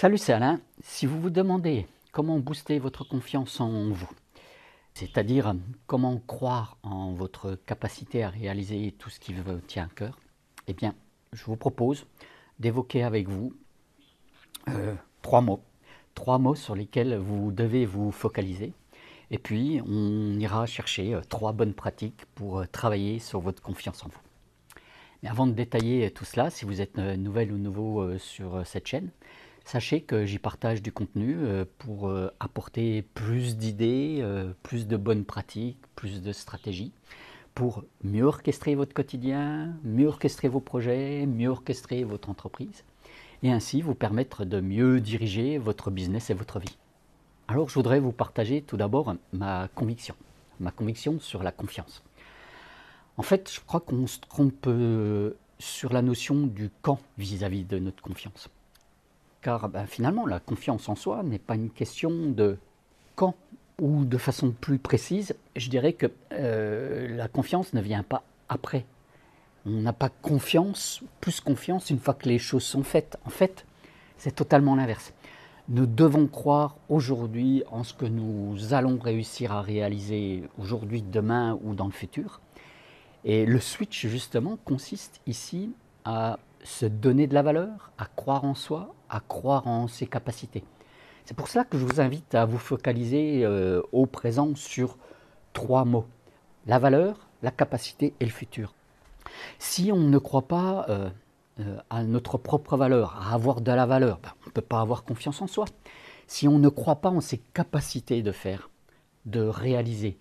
Salut, c'est Alain. Si vous vous demandez comment booster votre confiance en vous, c'est-à-dire comment croire en votre capacité à réaliser tout ce qui vous tient à cœur, eh bien, je vous propose d'évoquer avec vous trois mots. Trois mots sur lesquels vous devez vous focaliser. Et puis, on ira chercher trois bonnes pratiques pour travailler sur votre confiance en vous. Mais avant de détailler tout cela, si vous êtes nouvelle ou nouveau sur cette chaîne, sachez que j'y partage du contenu pour apporter plus d'idées, plus de bonnes pratiques, plus de stratégies, pour mieux orchestrer votre quotidien, mieux orchestrer vos projets, mieux orchestrer votre entreprise, et ainsi vous permettre de mieux diriger votre business et votre vie. Alors je voudrais vous partager tout d'abord ma conviction sur la confiance. En fait, je crois qu'on se trompe sur la notion du quand vis-à-vis de notre confiance. Car finalement, la confiance en soi n'est pas une question de quand, ou de façon plus précise, je dirais que la confiance ne vient pas après. On n'a pas plus confiance une fois que les choses sont faites. En fait, c'est totalement l'inverse. Nous devons croire aujourd'hui en ce que nous allons réussir à réaliser aujourd'hui, demain ou dans le futur. Et le switch, justement, consiste ici à se donner de la valeur, à croire en soi, à croire en ses capacités. C'est pour cela que je vous invite à vous focaliser au présent sur trois mots. La valeur, la capacité et le futur. Si on ne croit pas à notre propre valeur, à avoir de la valeur, on ne peut pas avoir confiance en soi. Si on ne croit pas en ses capacités de faire, de réaliser,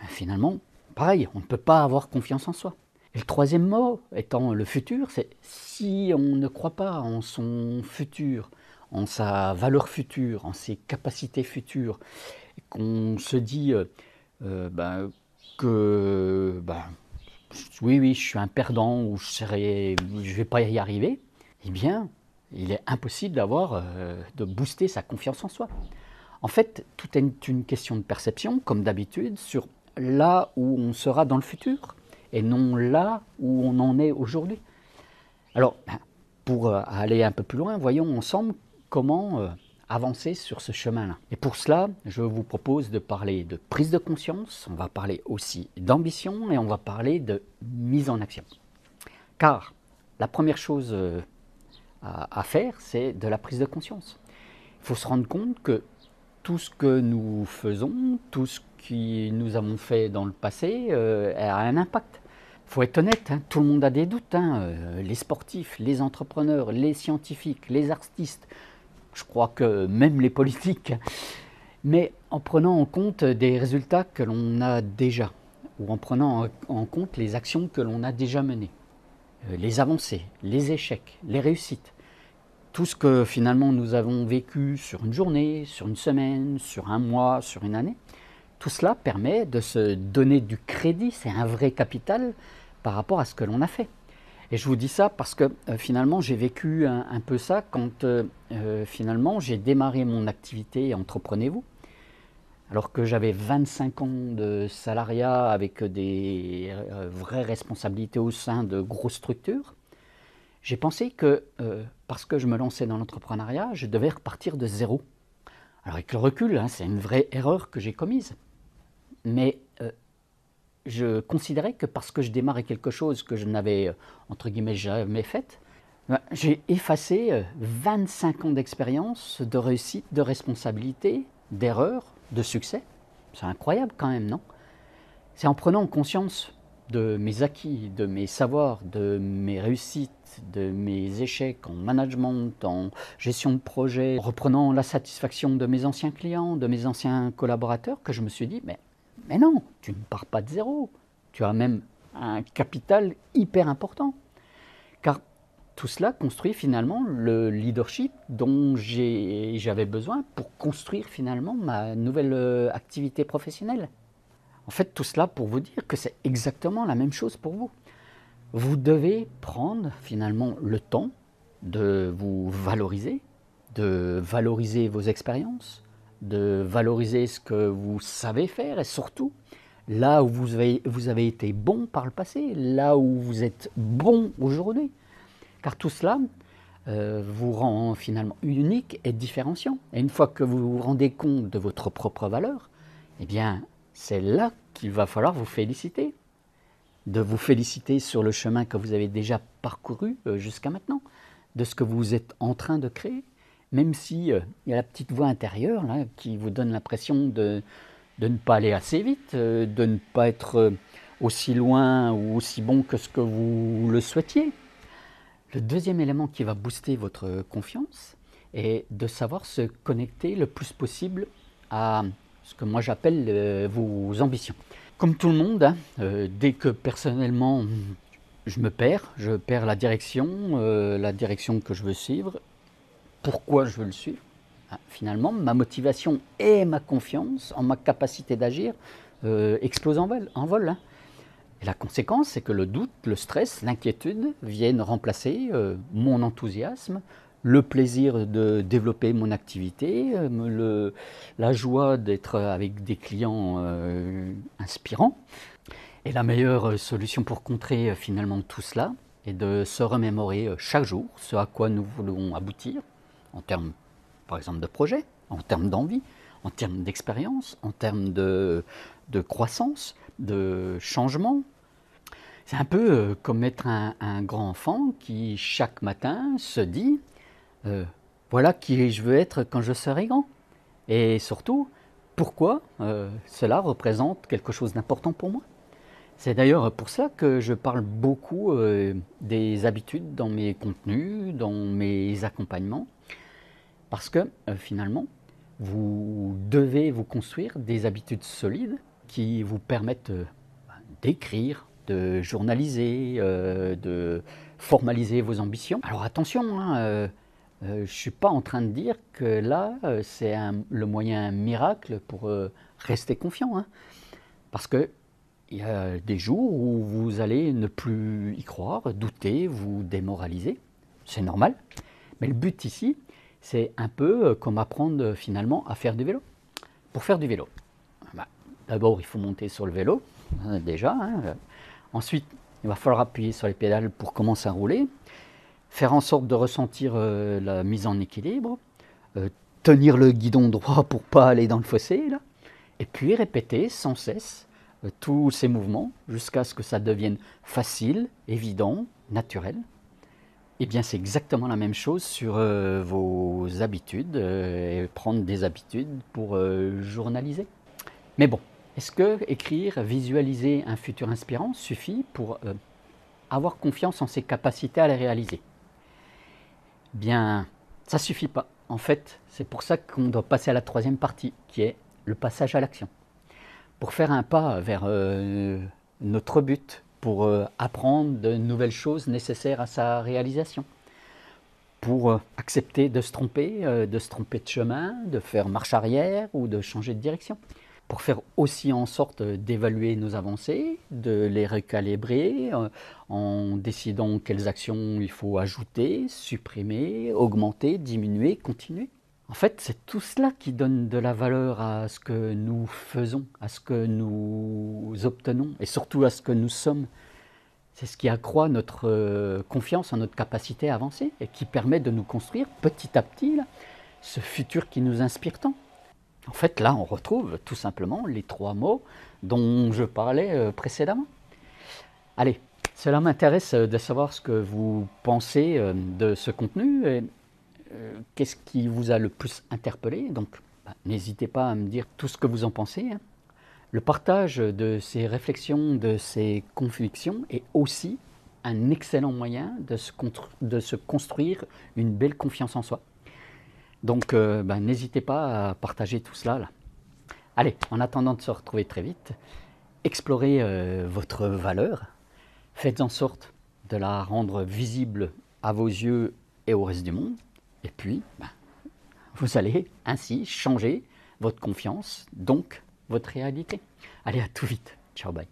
finalement, pareil, on ne peut pas avoir confiance en soi. Et le troisième mot étant le futur, c'est si on ne croit pas en son futur, en sa valeur future, en ses capacités futures, et qu'on se dit que oui, je suis un perdant ou je ne vais pas y arriver, eh bien, il est impossible de booster sa confiance en soi. En fait, tout est une question de perception, comme d'habitude, sur là où on sera dans le futur et non là où on en est aujourd'hui. Alors, pour aller un peu plus loin, voyons ensemble comment avancer sur ce chemin-là. Et pour cela, je vous propose de parler de prise de conscience, on va parler aussi d'ambition et on va parler de mise en action. Car la première chose à faire, c'est de la prise de conscience. Il faut se rendre compte que tout ce que nous faisons, tout ce que nous avons fait dans le passé a un impact. Il faut être honnête, tout le monde a des doutes, les sportifs, les entrepreneurs, les scientifiques, les artistes, je crois que même les politiques, mais en prenant en compte des résultats que l'on a déjà, ou en prenant en compte les actions que l'on a déjà menées, les avancées, les échecs, les réussites. Tout ce que finalement nous avons vécu sur une journée, sur une semaine, sur un mois, sur une année, tout cela permet de se donner du crédit, c'est un vrai capital par rapport à ce que l'on a fait. Et je vous dis ça parce que finalement j'ai vécu un peu ça quand finalement j'ai démarré mon activité Entreprenez-vous, alors que j'avais 25 ans de salariat avec des vraies responsabilités au sein de grosses structures. J'ai pensé que parce que je me lançais dans l'entrepreneuriat, je devais repartir de zéro. Alors avec le recul, c'est une vraie erreur que j'ai commise. Mais je considérais que parce que je démarrais quelque chose que je n'avais, entre guillemets, jamais fait, j'ai effacé 25 ans d'expérience, de réussite, de responsabilité, d'erreurs, de succès. C'est incroyable quand même, non? C'est en prenant conscience de mes acquis, de mes savoirs, de mes réussites, de mes échecs en management, en gestion de projet, en reprenant la satisfaction de mes anciens clients, de mes anciens collaborateurs, que je me suis dit, mais non, tu ne pars pas de zéro, tu as même un capital hyper important. Car tout cela construit finalement le leadership dont j'avais besoin pour construire finalement ma nouvelle activité professionnelle. En fait, tout cela pour vous dire que c'est exactement la même chose pour vous. Vous devez prendre finalement le temps de vous valoriser, de valoriser vos expériences, de valoriser ce que vous savez faire et surtout là où vous avez été bon par le passé, là où vous êtes bon aujourd'hui. Car tout cela vous rend finalement unique et différenciant. Et une fois que vous vous rendez compte de votre propre valeur, eh bien, c'est là qu'il va falloir vous féliciter. De vous féliciter sur le chemin que vous avez déjà parcouru jusqu'à maintenant, de ce que vous êtes en train de créer, même si il y a la petite voix intérieure là, qui vous donne l'impression de ne pas aller assez vite, de ne pas être aussi loin ou aussi bon que ce que vous le souhaitiez. Le deuxième élément qui va booster votre confiance est de savoir se connecter le plus possible à ce que moi j'appelle vos ambitions. Comme tout le monde, hein, dès que personnellement je perds la direction que je veux suivre, pourquoi je veux le suivre. Finalement, ma motivation et ma confiance en ma capacité d'agir explosent en vol. Hein. Et la conséquence, c'est que le doute, le stress, l'inquiétude viennent remplacer mon enthousiasme, le plaisir de développer mon activité, la joie d'être avec des clients inspirants. Et la meilleure solution pour contrer finalement tout cela est de se remémorer chaque jour ce à quoi nous voulons aboutir, en termes par exemple de projet, en termes d'envie, en termes d'expérience, en termes de croissance, de changement. C'est un peu comme être un grand enfant qui chaque matin se dit voilà qui je veux être quand je serai grand. Et surtout, pourquoi cela représente quelque chose d'important pour moi. C'est d'ailleurs pour ça que je parle beaucoup des habitudes dans mes contenus, dans mes accompagnements. Parce que finalement, vous devez vous construire des habitudes solides qui vous permettent d'écrire, de journaliser, de formaliser vos ambitions. Alors attention, hein, je ne suis pas en train de dire que là, c'est le moyen miracle pour rester confiant. Hein, parce qu'il y a des jours où vous allez ne plus y croire, douter, vous démoraliser. C'est normal. Mais le but ici, c'est un peu comme apprendre finalement à faire du vélo. Pour faire du vélo, d'abord il faut monter sur le vélo, déjà. Hein. Ensuite, il va falloir appuyer sur les pédales pour commencer à rouler, faire en sorte de ressentir la mise en équilibre, tenir le guidon droit pour ne pas aller dans le fossé, là, et puis répéter sans cesse tous ces mouvements jusqu'à ce que ça devienne facile, évident, naturel. Eh bien, c'est exactement la même chose sur vos habitudes et prendre des habitudes pour journaliser. Mais bon, est-ce que écrire, visualiser un futur inspirant suffit pour avoir confiance en ses capacités à les réaliser? Bien, ça suffit pas. En fait, c'est pour ça qu'on doit passer à la troisième partie, qui est le passage à l'action. Pour faire un pas vers notre but, pour apprendre de nouvelles choses nécessaires à sa réalisation, pour accepter de se tromper de chemin, de faire marche arrière ou de changer de direction, pour faire aussi en sorte d'évaluer nos avancées, de les recalibrer en décidant quelles actions il faut ajouter, supprimer, augmenter, diminuer, continuer. En fait, c'est tout cela qui donne de la valeur à ce que nous faisons, à ce que nous obtenons et surtout à ce que nous sommes. C'est ce qui accroît notre confiance en notre capacité à avancer et qui permet de nous construire petit à petit là, ce futur qui nous inspire tant. En fait, là, on retrouve tout simplement les trois mots dont je parlais précédemment. Allez, cela m'intéresse de savoir ce que vous pensez de ce contenu. Et, qu'est-ce qui vous a le plus interpellé? Donc, n'hésitez pas à me dire tout ce que vous en pensez. Hein. Le partage de ces réflexions, de ces convictions est aussi un excellent moyen de se construire une belle confiance en soi. Donc, n'hésitez pas à partager tout cela. Là. Allez, en attendant de se retrouver très vite, explorez votre valeur, faites en sorte de la rendre visible à vos yeux et au reste du monde. Et puis, vous allez ainsi changer votre confiance, donc votre réalité. Allez, à tout vite. Ciao, bye.